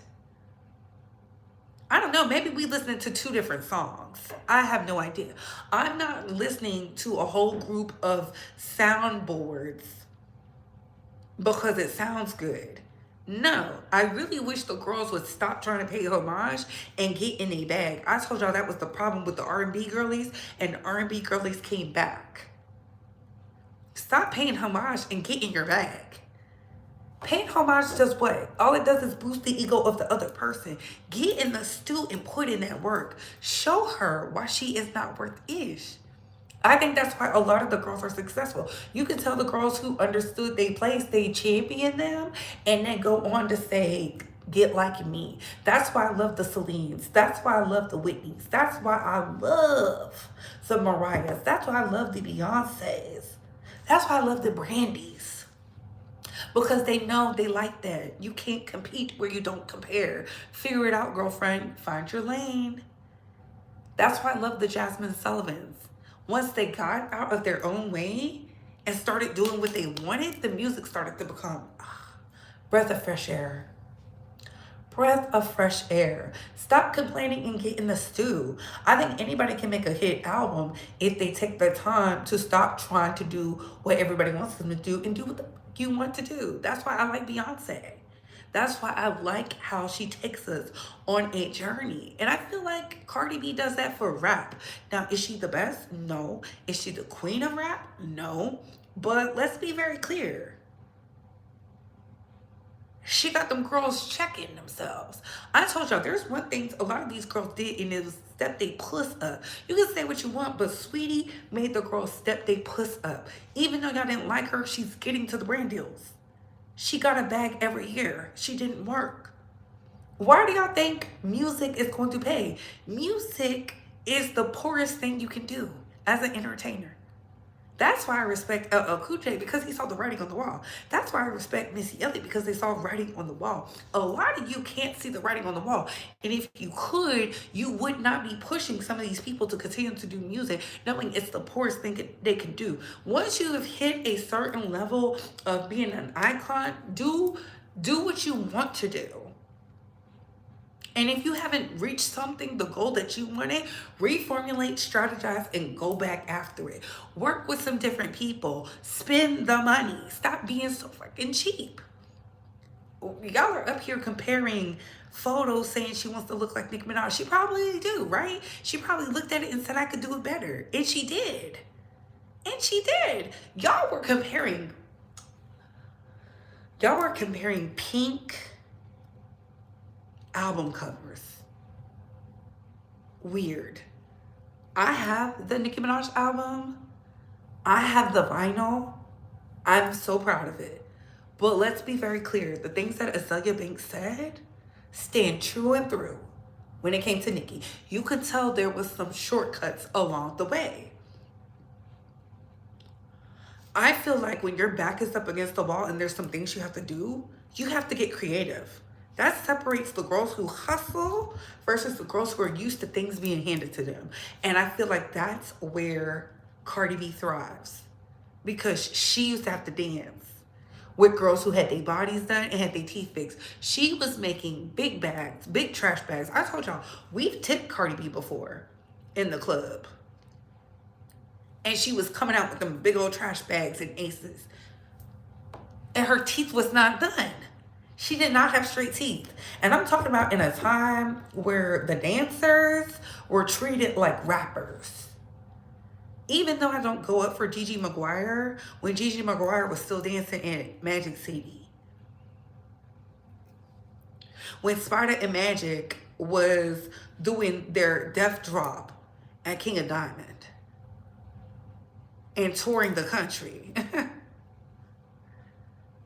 I don't know. Maybe we listening to two different songs. I have no idea. I'm not listening to a whole group of soundboards because it sounds good. No, I really wish the girls would stop trying to pay homage and get in a bag. I told y'all that was the problem with the R&B girlies, and the R&B girlies came back. Stop paying homage and get in your bag. Paying homage does what? All it does is boost the ego of the other person. Get in the stew and put in that work. Show her why she is not worth ish. I think that's why a lot of the girls are successful. You can tell the girls who understood their place, they champion them, and then go on to say get like me. That's why I love the Celines. That's why I love the Whitneys. That's why I love the Mariahs. That's why I love the Beyoncés. That's why I love the Brandies. Because they know they like that. You can't compete where you don't compare. Figure it out, girlfriend. Find your lane. That's why I love the Jasmine Sullivans. Once they got out of their own way and started doing what they wanted, the music started to become breath of fresh air. Breath of fresh air. Stop complaining and get in the stew. I think anybody can make a hit album if they take their time to stop trying to do what everybody wants them to do and do what you want to do. That's why I like Beyonce. That's why I like how she takes us on a journey. And I feel like Cardi B does that for rap. Now, is she the best? No. Is she the queen of rap? No. But let's be very clear. She got them girls checking themselves. I told y'all, there's one thing a lot of these girls did, and it was step they puss up. You can say what you want, but Sweetie made the girls step they puss up. Even though y'all didn't like her, she's getting to the brand deals. She got a bag every year. She didn't work. Why do y'all think music is going to pay? Music is the poorest thing you can do as an entertainer. That's why I respect Couture, because he saw the writing on the wall. That's why I respect Missy Elliott, because they saw writing on the wall. A lot of you can't see the writing on the wall. And if you could, you would not be pushing some of these people to continue to do music, knowing it's the poorest thing they can do. Once you have hit a certain level of being an icon, do what you want to do. And if you haven't reached something, the goal that you wanted, reformulate, strategize, and go back after it. Work with some different people. Spend the money. Stop being so fucking cheap. Y'all are up here comparing photos saying she wants to look like Nicki Minaj. She probably do, right? She probably looked at it and said, I could do it better. And she did. And she did. Y'all were comparing pink album covers. Weird. I have the Nicki Minaj album. I have the vinyl. I'm so proud of it. But let's be very clear. The things that Azalea Banks said stand true and through when it came to Nicki. You could tell there was some shortcuts along the way. I feel like when your back is up against the wall and there's some things you have to do, you have to get creative. That separates the girls who hustle versus the girls who are used to things being handed to them. And I feel like that's where Cardi B thrives, because she used to have to dance with girls who had their bodies done and had their teeth fixed. She was making big bags, big trash bags. I told y'all, we've tipped Cardi B before in the club. And she was coming out with them big old trash bags and aces. And her teeth was not done. She did not have straight teeth. And I'm talking about in a time where the dancers were treated like rappers. Even though I don't go up for Gigi Maguire, when Gigi Maguire was still dancing in Magic City. When Spider and Magic was doing their death drop at King of Diamond and touring the country.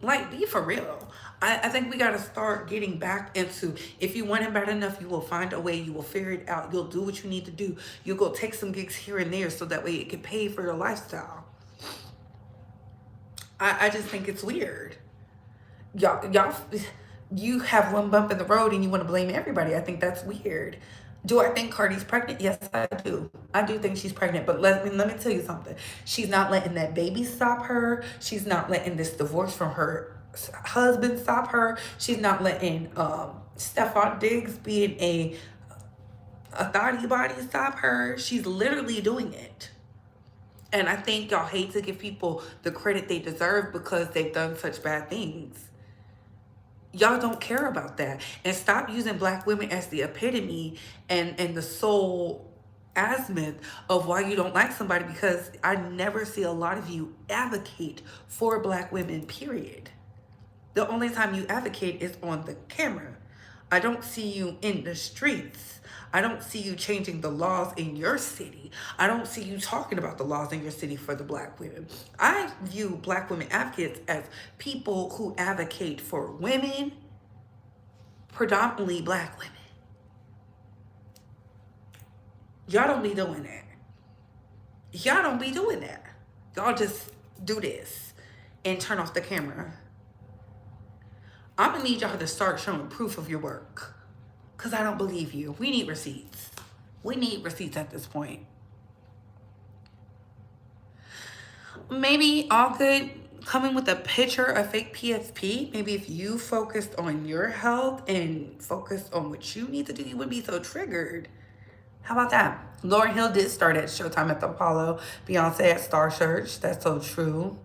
Like, be for real. I think we got to start getting back into, if you want it bad enough, you will find a way. You will figure it out. You'll do what you need to do. You'll go take some gigs here and there so that way it can pay for your lifestyle. I just think it's weird. Y'all, you have one bump in the road and you want to blame everybody. I think that's weird. Do I think Cardi's pregnant? Yes, I do. I do think she's pregnant. But let me tell you something. She's not letting that baby stop her. She's not letting this divorce from her husband stop her. She's not letting Stephon Diggs being a thotty body stop her. She's literally doing it. And I think y'all hate to give people the credit they deserve because they've done such bad things. Y'all don't care about that. And stop using black women as the epitome and the sole azimuth of why you don't like somebody, because I never see a lot of you advocate for black women, period. The only time you advocate is on the camera. I don't see you in the streets. I don't see you changing the laws in your city. I don't see you talking about the laws in your city for the black women. I view black women advocates as people who advocate for women, predominantly black women. Y'all don't be doing that. Y'all don't be doing that. Y'all just do this and turn off the camera. I'm gonna need y'all to start showing proof of your work. Cause I don't believe you. We need receipts. We need receipts at this point. Maybe all good coming with a picture of fake PSP. Maybe if you focused on your health and focused on what you need to do, you wouldn't be so triggered. How about that? Lauryn Hill did start at Showtime at the Apollo. Beyonce at Star Search. That's so true.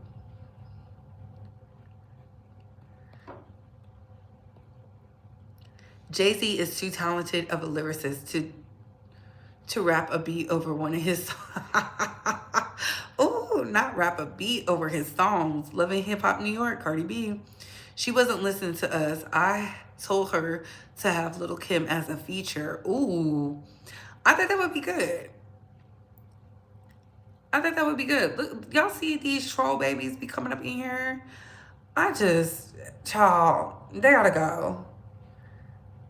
Jay-Z is too talented of a lyricist to rap a beat over one of his oh, not rap a beat over his songs. Loving Hip Hop New York, Cardi B. She wasn't listening to us. I told her to have Lil' Kim as a feature. Ooh, I think that would be good. I think that would be good. Look, y'all see these troll babies be coming up in here? Child, they gotta go.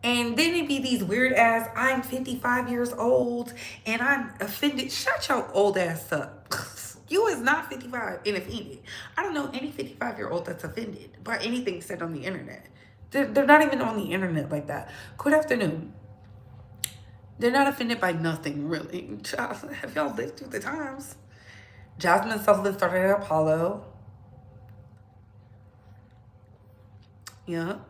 And then it be these weird ass, I'm 55 years old and I'm offended. Shut your old ass up. You is not 55 and offended. I don't know any 55-year-old that's offended by anything said on the internet. They're not even on the internet like that. Good afternoon. They're not offended by nothing, really. Have y'all lived through the times? Jasmine Sullivan started at Apollo. Yeah.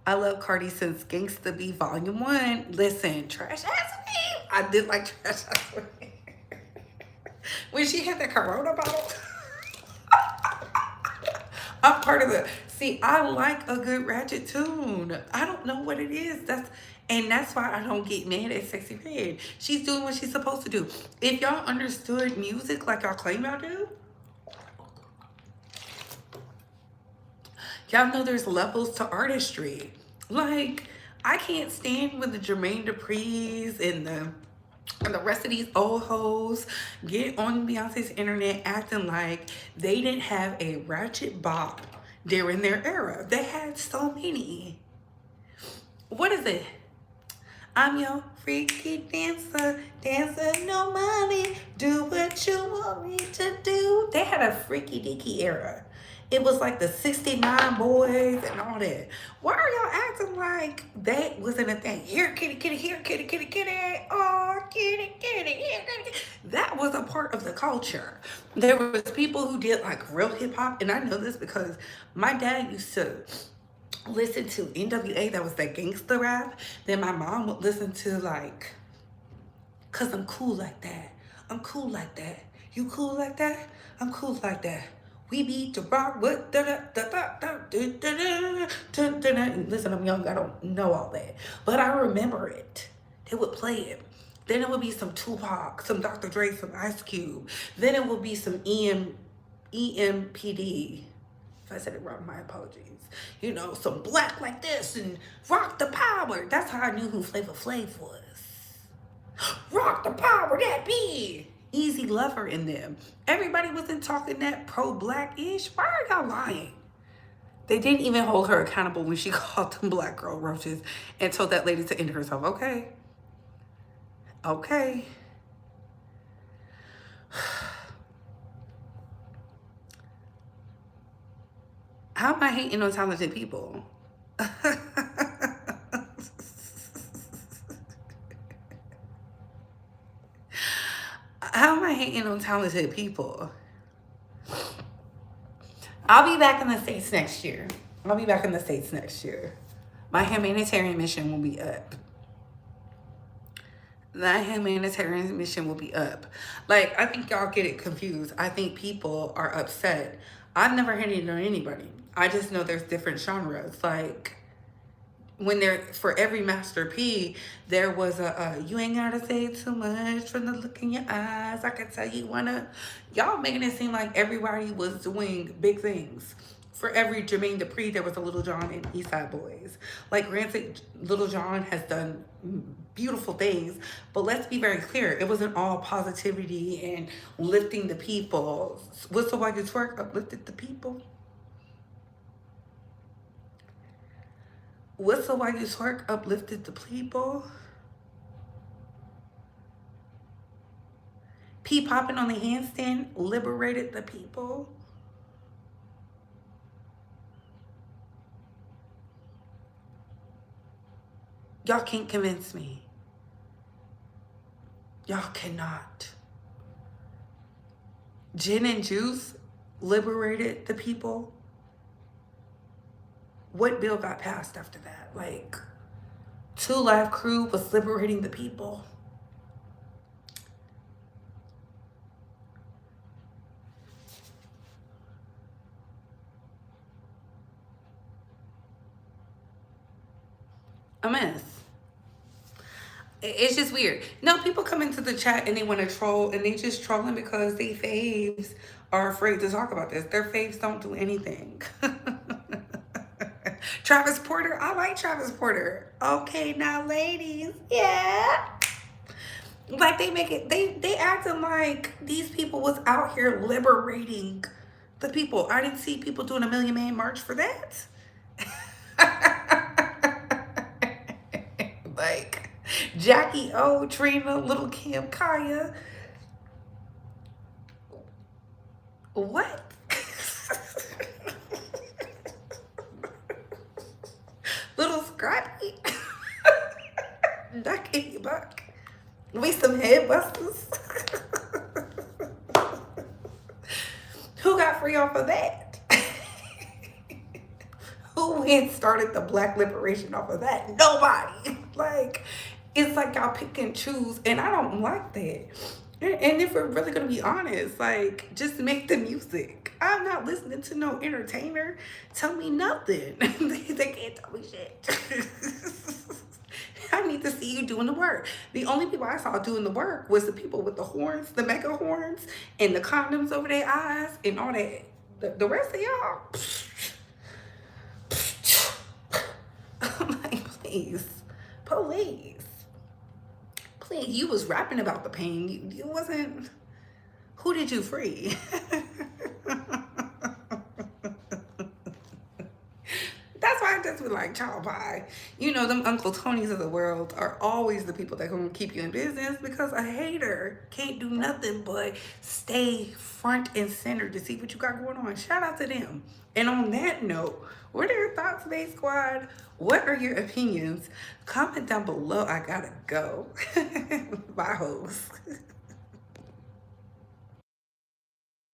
I love Cardi since Gangsta B Volume 1. Listen, Trash Ass Me. I did like Trash Ass Me. When she had the Corona bottle. I'm part of the... See, I like a good ratchet tune. I don't know what it is. That's why I don't get mad at Sexy Red. She's doing what she's supposed to do. If y'all understood music like y'all claim y'all do, y'all know there's levels to artistry. Like, I can't stand when the Jermaine Dupri's and the rest of these old hoes get on Beyonce's internet acting like they didn't have a ratchet bop during their era. They had so many. What is it? I'm your freaky dancer, no money, do what you want me to do. They had a freaky deaky era. It was like the 69 boys and all that. Why are y'all acting like that wasn't a thing? Here, kitty, kitty, here, kitty, kitty, kitty. Oh, kitty, kitty, here, kitty. That was a part of the culture. There was people who did like real hip hop, and I know this because my dad used to listen to NWA, that was that gangster rap. Then my mom would listen to like, cause I'm cool like that. I'm cool like that. You cool like that? I'm cool like that. We beat the rock with listen, I'm young, I don't know all that. But I remember it. They would play it. Then it would be some Tupac, some Dr. Dre, some Ice Cube. Then it would be some EMPD. If I said it wrong, my apologies. You know, some Black Like This and Rock the Power. That's how I knew who Flavor Flav was. Rock the Power, that be. Easy Lover in them. Everybody wasn't talking that pro-black-ish. Why are y'all lying? They didn't even hold her accountable when she called them black girl roaches and told that lady to end herself. Okay. Okay. How am I hating on talented people? How am I hating on talented people? I'll be back in the States next year. My humanitarian mission will be up. That humanitarian mission will be up. Like, I think y'all get it confused. I think people are upset. I've never hated on anybody. I just know there's different genres. Like, when for every Master P, there was you ain't gotta say too much from the look in your eyes. I can tell you y'all making it seem like everybody was doing big things. For every Jermaine Dupri, there was a Little John and East Side Boys. Like, granted, Little John has done beautiful things, but let's be very clear, it wasn't all positivity and lifting the people. Whistle While You Twerk uplifted the people. Whistle while you twerk uplifted the people. Pee popping on the handstand liberated the people. Y'all can't convince me. Y'all cannot. Gin and juice liberated the people. What bill got passed after that? Like, 2 Live Crew was liberating the people. A mess. It's just weird. No, people come into the chat and they want to troll, and they just trolling because they faves are afraid to talk about this. Their faves don't do anything. Travis Porter, I like Travis Porter. Okay, now ladies, yeah. Like they make it, they acting like these people was out here liberating the people. I didn't see people doing a Million Man March for that. Like Jackie O, Trina, Little Kim, Kaya. What? Little Scrappy. Duck in your buck. We some head busters. Who got free off of that? Who went started the black liberation off of that? Nobody. Like, it's like y'all pick and choose, and I don't like that. And if we're really gonna be honest, like, just make the music. I'm not listening to no entertainer tell me nothing. They can't tell me shit. I need to see you doing the work. The only people I saw doing the work was the people with the horns, the mega horns, and the condoms over their eyes, and all that. The rest of y'all, I'm like, please, please. You was rapping about the pain. You wasn't. Who did you free? That's why I just be like, child pie. You know, them Uncle Tonys of the world are always the people that gonna keep you in business, because a hater can't do nothing but stay front and center to see what you got going on. Shout out to them. And on that note, what are your thoughts today, squad? What are your opinions? Comment down below. I gotta go. Bye, hoes.